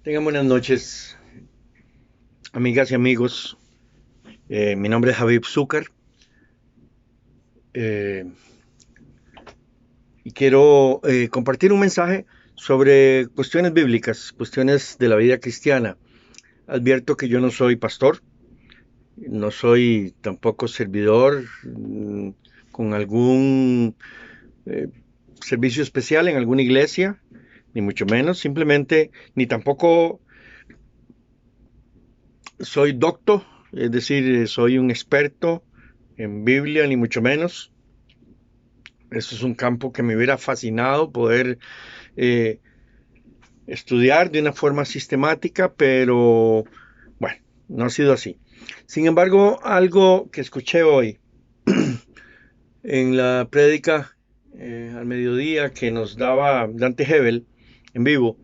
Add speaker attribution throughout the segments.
Speaker 1: Tengan buenas noches, amigas y amigos. Mi nombre es Habib Zúcar eh, y quiero compartir un mensaje sobre cuestiones bíblicas, cuestiones de la vida cristiana. Advierto que yo no soy pastor, no soy tampoco servidor con algún eh, servicio especial en alguna iglesia, ni mucho menos, simplemente, ni tampoco soy docto, es decir, soy un experto en Biblia, ni mucho menos. Eso es un campo que me hubiera fascinado poder eh, estudiar de una forma sistemática, pero bueno, no ha sido así. Sin embargo, algo que escuché hoy en la prédica al mediodía que nos daba Dante Hebel en vivo,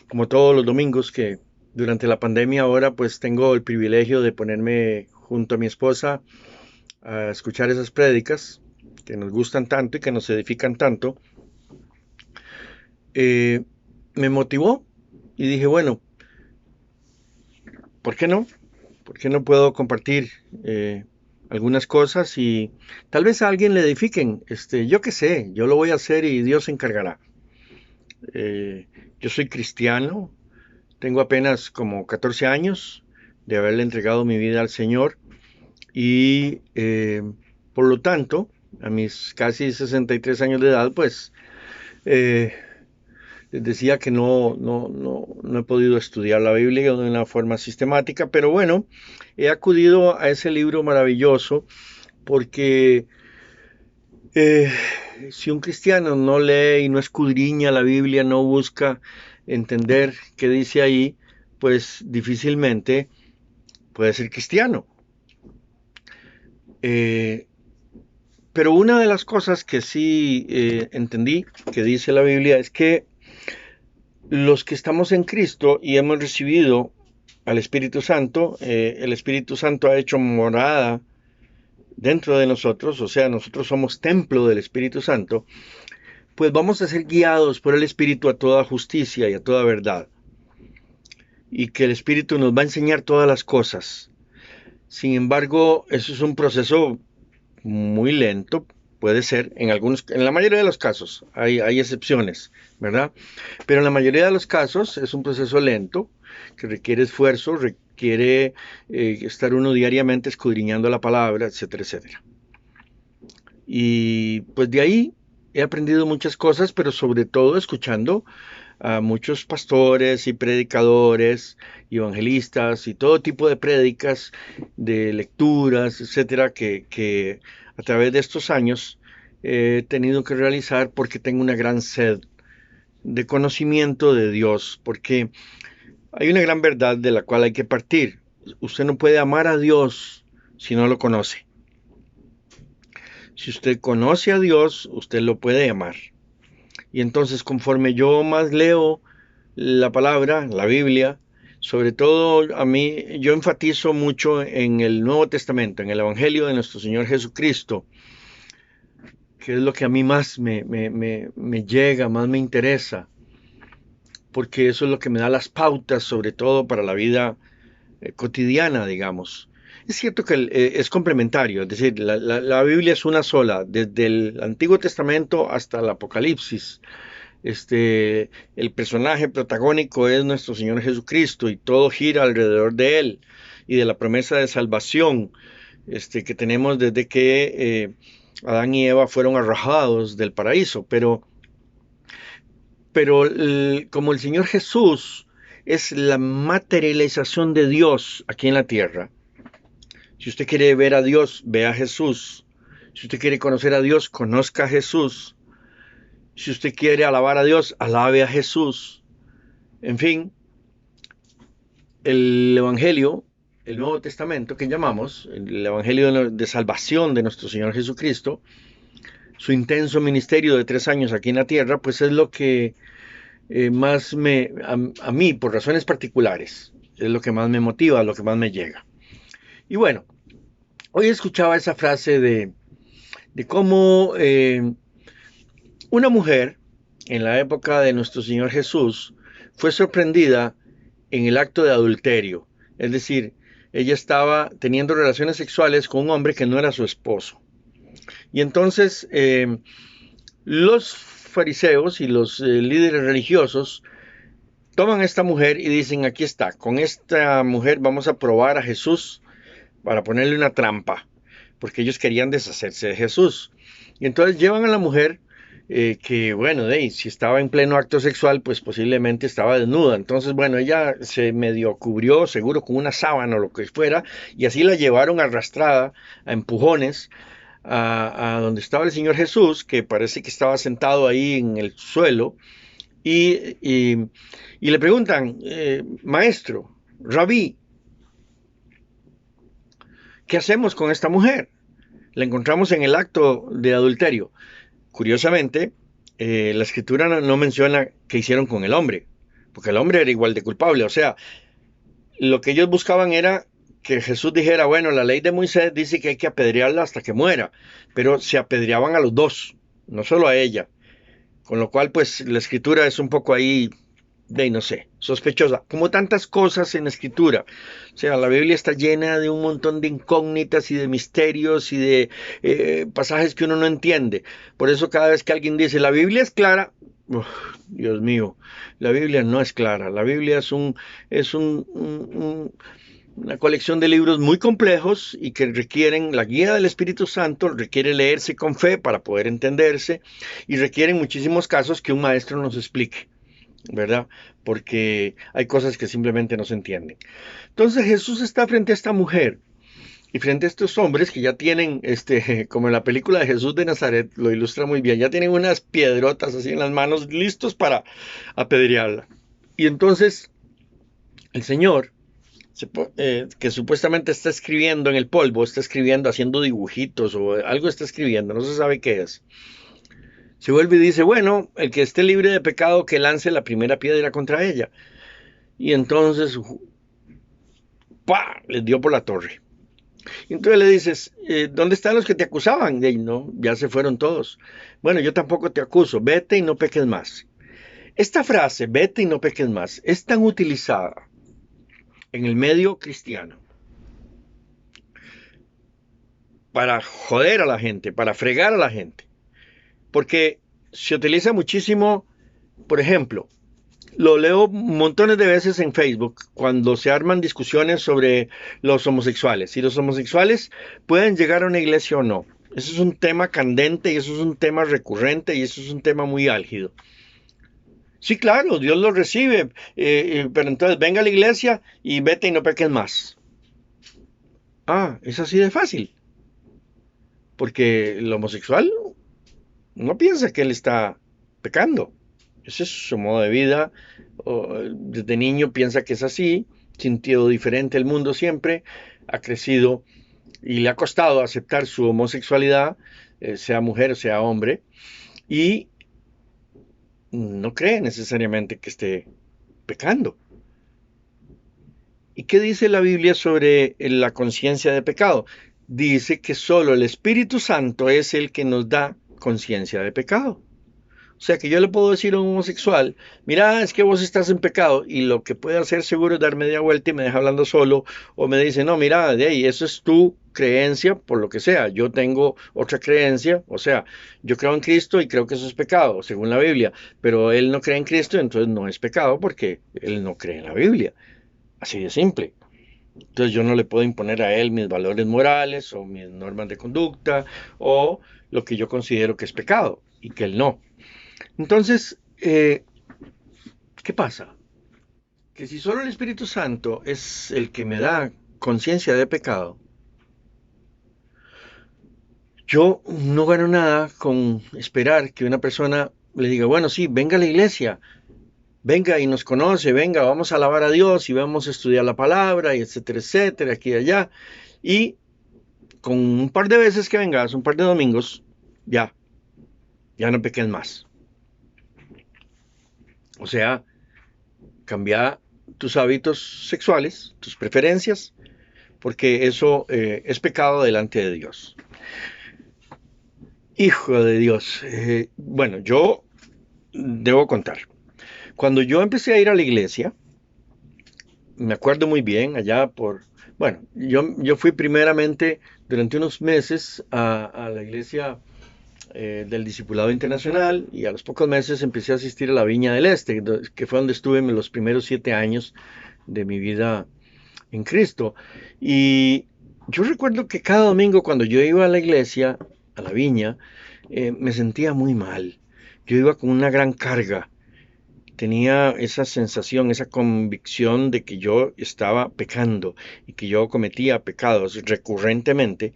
Speaker 1: como todos los domingos que durante la pandemia ahora pues tengo el privilegio de ponerme junto a mi esposa a escuchar esas prédicas que nos gustan tanto y que nos edifican tanto. eh, Me motivó y dije, bueno, ¿por qué no? ¿Por qué no puedo compartir algunas cosas y tal vez a alguien le edifiquen? Yo qué sé, yo lo voy a hacer y Dios se encargará. Eh, yo soy cristiano, tengo apenas como 14 años de haberle entregado mi vida al Señor y por lo tanto, a mis casi 63 años de edad, pues eh, decía que no he podido estudiar la Biblia de una forma sistemática, pero bueno, he acudido a ese libro maravilloso porque eh, si un cristiano no lee y no escudriña la Biblia, no busca entender qué dice ahí, pues difícilmente puede ser cristiano. Eh, pero una de las cosas que sí entendí que dice la Biblia es que los que estamos en Cristo y hemos recibido al Espíritu Santo, el Espíritu Santo ha hecho morada dentro de nosotros, o sea, nosotros somos templo del Espíritu Santo, pues vamos a ser guiados por el Espíritu a toda justicia y a toda verdad. Y que el Espíritu nos va a enseñar todas las cosas. Sin embargo, eso es un proceso muy lento, puede ser, en la mayoría de los casos, hay excepciones, ¿verdad? Pero en la mayoría de los casos es un proceso lento, que requiere esfuerzo, requiere estar uno diariamente escudriñando la palabra, etcétera, etcétera. Y pues de ahí he aprendido muchas cosas, pero sobre todo escuchando a muchos pastores y predicadores y evangelistas y todo tipo de prédicas, de lecturas, etcétera, que a través de estos años he tenido que realizar porque tengo una gran sed de conocimiento de Dios, porque hay una gran verdad de la cual hay que partir. Usted no puede amar a Dios si no lo conoce. Si usted conoce a Dios, usted lo puede amar. Y entonces conforme yo más leo la palabra, la Biblia, sobre todo a mí, yo enfatizo mucho en el Nuevo Testamento, en el Evangelio de nuestro Señor Jesucristo, que es lo que a mí más me llega, más me interesa, porque eso es lo que me da las pautas, sobre todo para la vida cotidiana, digamos. Es cierto que es complementario, es decir, la Biblia es una sola, desde el Antiguo Testamento hasta el Apocalipsis. El personaje protagónico es nuestro Señor Jesucristo y todo gira alrededor de él y de la promesa de salvación que tenemos desde que Adán y Eva fueron arrojados del paraíso. Pero como el Señor Jesús es la materialización de Dios aquí en la tierra, si usted quiere ver a Dios, vea a Jesús. Si usted quiere conocer a Dios, conozca a Jesús. Si usted quiere alabar a Dios, alabe a Jesús. En fin, el Evangelio, el Nuevo Testamento que llamamos, el Evangelio de salvación de nuestro Señor Jesucristo, su intenso ministerio de 3 años aquí en la tierra, pues es lo que más a mí, por razones particulares, es lo que más me motiva, lo que más me llega. Y bueno, hoy escuchaba esa frase de cómo una mujer en la época de nuestro Señor Jesús fue sorprendida en el acto de adulterio. Es decir, ella estaba teniendo relaciones sexuales con un hombre que no era su esposo. Y entonces los fariseos y los líderes religiosos toman a esta mujer y dicen, aquí está, con esta mujer vamos a probar a Jesús para ponerle una trampa, porque ellos querían deshacerse de Jesús. Y entonces llevan a la mujer que, bueno, si estaba en pleno acto sexual, pues posiblemente estaba desnuda. Entonces, bueno, ella se medio cubrió, seguro con una sábana o lo que fuera, y así la llevaron arrastrada a empujones a donde estaba el Señor Jesús, que parece que estaba sentado ahí en el suelo, y le preguntan, maestro, rabí, ¿qué hacemos con esta mujer? La encontramos en el acto de adulterio. Curiosamente, la escritura no menciona qué hicieron con el hombre, porque el hombre era igual de culpable. O sea, lo que ellos buscaban era que Jesús dijera, bueno, la ley de Moisés dice que hay que apedrearla hasta que muera, pero se apedreaban a los dos, no solo a ella. Con lo cual, pues, la escritura es un poco ahí no sé, sospechosa, como tantas cosas en la escritura. O sea, la Biblia está llena de un montón de incógnitas y de misterios y de pasajes que uno no entiende. Por eso cada vez que alguien dice, la Biblia es clara, Dios mío, la Biblia no es clara. La Biblia es una colección de libros muy complejos y que requieren la guía del Espíritu Santo, requiere leerse con fe para poder entenderse y requieren muchísimos casos que un maestro nos explique, ¿verdad? Porque hay cosas que simplemente no se entienden. Entonces Jesús está frente a esta mujer y frente a estos hombres que ya tienen, como en la película de Jesús de Nazaret, lo ilustra muy bien, ya tienen unas piedrotas así en las manos listos para apedrearla. Y entonces el Señor, que supuestamente está escribiendo en el polvo, está escribiendo, haciendo dibujitos o algo está escribiendo, no se sabe qué es. Se vuelve y dice, bueno, el que esté libre de pecado, que lance la primera piedra contra ella. Y entonces, ¡pah!, les dio por la torre. Y entonces le dices, ¿dónde están los que te acusaban? Y no, ya se fueron todos. Bueno, yo tampoco te acuso, vete y no peques más. Esta frase, vete y no peques más, es tan utilizada en el medio cristiano para joder a la gente, para fregar a la gente. Porque se utiliza muchísimo, por ejemplo, lo leo montones de veces en Facebook cuando se arman discusiones sobre los homosexuales. Si los homosexuales pueden llegar a una iglesia o no. Eso es un tema candente y eso es un tema recurrente y eso es un tema muy álgido. Sí, claro, Dios lo recibe, pero entonces venga a la iglesia y vete y no peques más. Ah, es así de fácil. Porque el homosexual no piensa que él está pecando. Ese es su modo de vida. Desde niño piensa que es así, sintió diferente el mundo siempre, ha crecido y le ha costado aceptar su homosexualidad, sea mujer o sea hombre, y no cree necesariamente que esté pecando. ¿Y qué dice la Biblia sobre la conciencia de pecado? Dice que solo el Espíritu Santo es el que nos da conciencia de pecado. O sea que yo le puedo decir a un homosexual, mira, es que vos estás en pecado, y lo que puede hacer seguro es dar media vuelta y me deja hablando solo, o me dice, no, mira, eso es tu creencia, por lo que sea, yo tengo otra creencia, o sea, yo creo en Cristo y creo que eso es pecado, según la Biblia, pero él no cree en Cristo, entonces no es pecado porque él no cree en la Biblia, así de simple. Entonces yo no le puedo imponer a él mis valores morales o mis normas de conducta o lo que yo considero que es pecado y que él no. Entonces, ¿qué pasa? Que si solo el Espíritu Santo es el que me da conciencia de pecado, yo no gano nada con esperar que una persona le diga, bueno, sí, venga a la iglesia, venga y nos conoce, venga, vamos a alabar a Dios y vamos a estudiar la palabra, y etcétera, etcétera, aquí y allá. Y con un par de veces que vengas, un par de domingos, ya no peques más. O sea, cambia tus hábitos sexuales, tus preferencias, porque eso es pecado delante de Dios. Hijo de Dios. Bueno, yo debo contar. Cuando yo empecé a ir a la iglesia, me acuerdo muy bien, bueno, yo fui primeramente durante unos meses a la iglesia del Discipulado Internacional y a los pocos meses empecé a asistir a la Viña del Este, que fue donde estuve en los primeros 7 años de mi vida en Cristo. Y yo recuerdo que cada domingo cuando yo iba a la iglesia, a la Viña, me sentía muy mal. Yo iba con una gran carga. Tenía esa sensación, esa convicción de que yo estaba pecando y que yo cometía pecados recurrentemente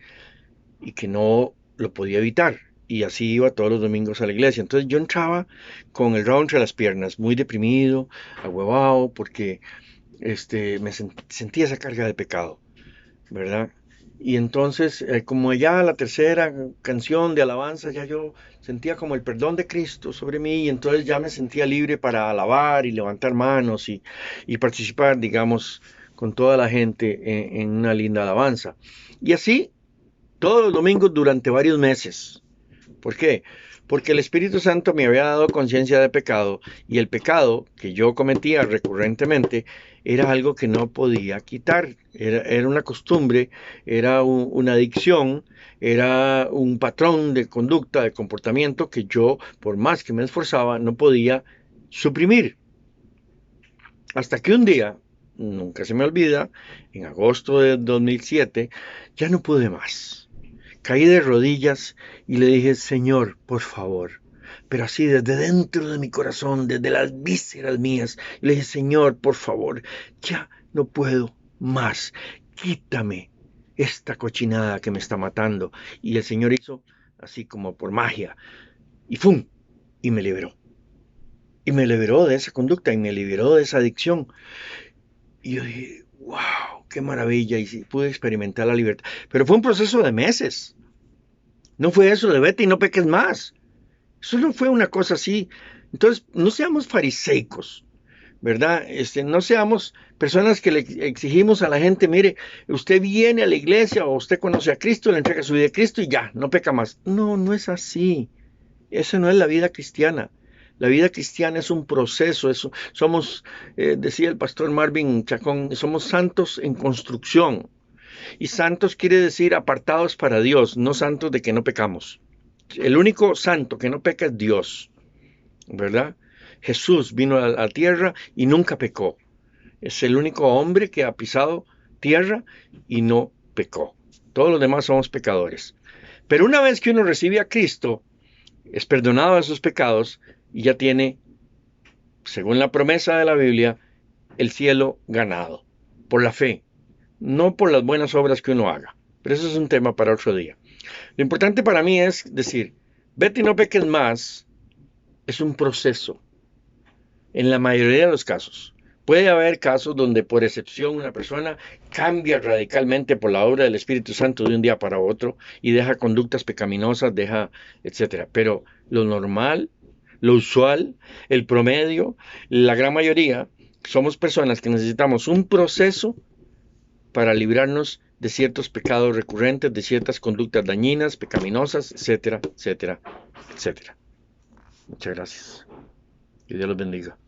Speaker 1: y que no lo podía evitar. Y así iba todos los domingos a la iglesia. Entonces yo entraba con el rabo entre las piernas, muy deprimido, ahuevado, porque sentía esa carga de pecado, ¿verdad? Y entonces, como ya la tercera canción de alabanza, ya yo sentía como el perdón de Cristo sobre mí, y entonces ya me sentía libre para alabar y levantar manos y participar, digamos, con toda la gente en una linda alabanza. Y así, todos los domingos durante varios meses. ¿Por qué? Porque el Espíritu Santo me había dado conciencia de pecado y el pecado que yo cometía recurrentemente era algo que no podía quitar. Era una costumbre, era una adicción, era un patrón de conducta, de comportamiento que yo, por más que me esforzaba, no podía suprimir. Hasta que un día, nunca se me olvida, en agosto de 2007, ya no pude más. Caí de rodillas y le dije, Señor, por favor, pero así desde dentro de mi corazón, desde las vísceras mías, le dije, Señor, por favor, ya no puedo más, quítame esta cochinada que me está matando. Y el Señor hizo así como por magia, y ¡fum! Y me liberó. Y me liberó de esa conducta y me liberó de esa adicción. Y yo dije, wow, qué maravilla, y sí, pude experimentar la libertad. Pero fue un proceso de meses. No fue eso de vete y no peques más. Eso no fue una cosa así. Entonces, no seamos fariseicos, ¿verdad? No seamos personas que le exigimos a la gente, mire, usted viene a la iglesia o usted conoce a Cristo, le entrega su vida a Cristo y ya, no peca más. No, no es así. Eso no es la vida cristiana. La vida cristiana es un proceso. Somos, decía el pastor Marvin Chacón, somos santos en construcción. Y santos quiere decir apartados para Dios, no santos de que no pecamos. El único santo que no peca es Dios, ¿verdad? Jesús vino a la tierra y nunca pecó. Es el único hombre que ha pisado tierra y no pecó. Todos los demás somos pecadores. Pero una vez que uno recibe a Cristo, es perdonado de sus pecados y ya tiene, según la promesa de la Biblia, el cielo ganado, por la fe, no por las buenas obras que uno haga. Pero eso es un tema para otro día. Lo importante para mí es decir, vete y no peques más, es un proceso. En la mayoría de los casos. Puede haber casos donde por excepción una persona cambia radicalmente por la obra del Espíritu Santo de un día para otro y deja conductas pecaminosas, etcétera. Pero lo normal, lo usual, el promedio, la gran mayoría, somos personas que necesitamos un proceso para librarnos de ciertos pecados recurrentes, de ciertas conductas dañinas, pecaminosas, etcétera, etcétera, etcétera. Muchas gracias. Que Dios los bendiga.